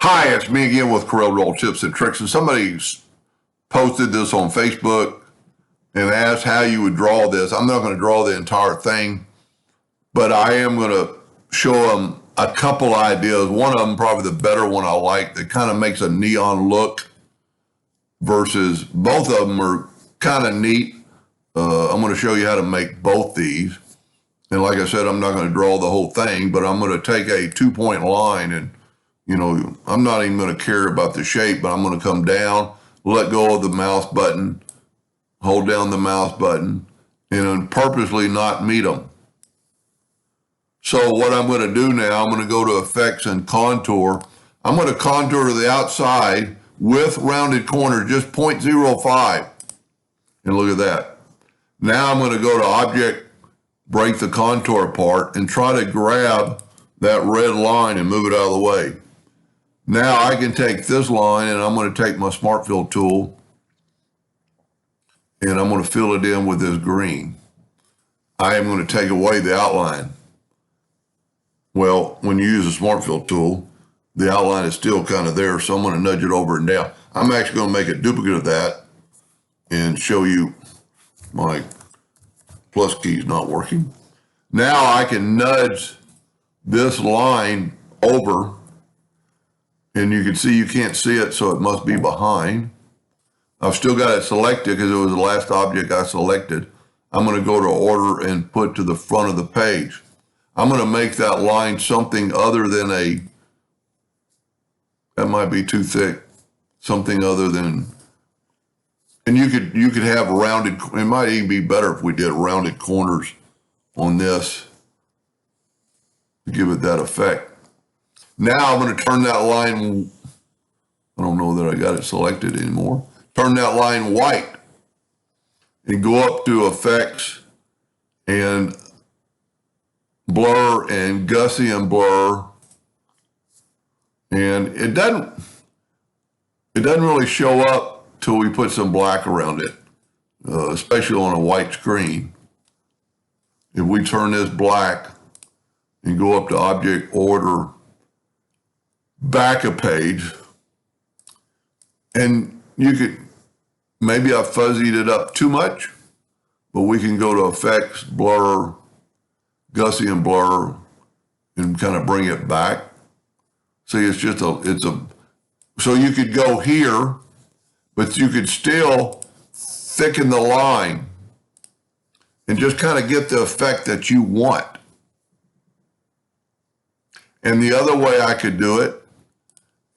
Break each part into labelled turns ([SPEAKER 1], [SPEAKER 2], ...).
[SPEAKER 1] Hi, it's me again with CorelDraw tips and tricks. And somebody posted this on Facebook and asked how you would draw this. I'm not going to draw the entire thing, but I am going to show them a couple ideas. One of them, probably the better one I like, that kind of makes a neon look versus both of them are kind of neat. I'm going to show you how to make both these. And like I said, I'm not going to draw the whole thing, but I'm going to take a 2-point line and I'm not even going to care about the shape, but I'm going to come down, let go of the mouse button, hold down the mouse button, and purposely not meet them. So what I'm going to do now, I'm going to go to Effects and Contour. I'm going to contour to the outside with rounded corners, just 0.05. And look at that. Now I'm going to go to Object, break the contour apart, and try to grab that red line and move it out of the way. Now I can take this line and I'm going to take my Smart Fill tool and I'm going to fill it in with this green. I am going to take away the outline. Well, when you use a Smart Fill tool, the outline is still kind of there, so I'm going to nudge it over and down. I'm actually going to make a duplicate of that and show you my plus key is not working. Now I can nudge this line over. And you can see you can't see it, so it must be behind. I've still got it selected because it was the last object I selected. I'm going to go to Order and put to the front of the page. I'm going to make that line something other than that might be too thick, something other than, and you could have rounded, it might even be better if we did rounded corners on this to give it that effect. Now I'm going to turn that line, I don't know that I got it selected anymore. Turn that line white and go up to Effects and Blur and Gaussian Blur. And it doesn't really show up till we put some black around it, especially on a white screen. If we turn this black and go up to Object, Order, back a page, and you could, maybe I fuzzied it up too much, but we can go to Effects, Blur, Gaussian Blur, and kind of bring it back. See, so you could go here, but you could still thicken the line and just kind of get the effect that you want. And the other way I could do it,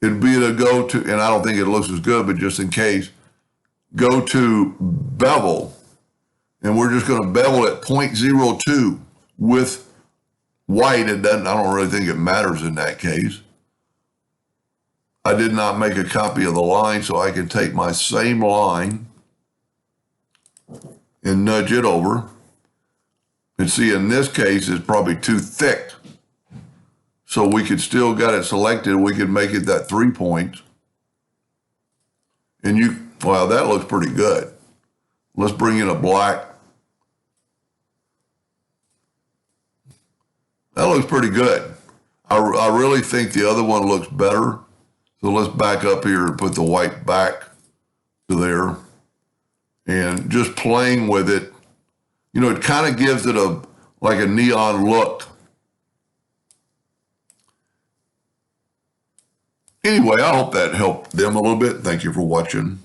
[SPEAKER 1] it'd be to go to, and I don't think it looks as good, but just in case, go to Bevel, and we're just going to bevel at 0.02 with white. It doesn't, I don't really think it matters in that case. I did not make a copy of the line, so I can take my same line and nudge it over. And see, in this case, it's probably too thick. So we could still got it selected. We could make it that 3 points. And wow, that looks pretty good. Let's bring in a black. That looks pretty good. I really think the other one looks better. So let's back up here and put the white back to there. And just playing with it, it kind of gives it like a neon look. Anyway, I hope that helped them a little bit. Thank you for watching.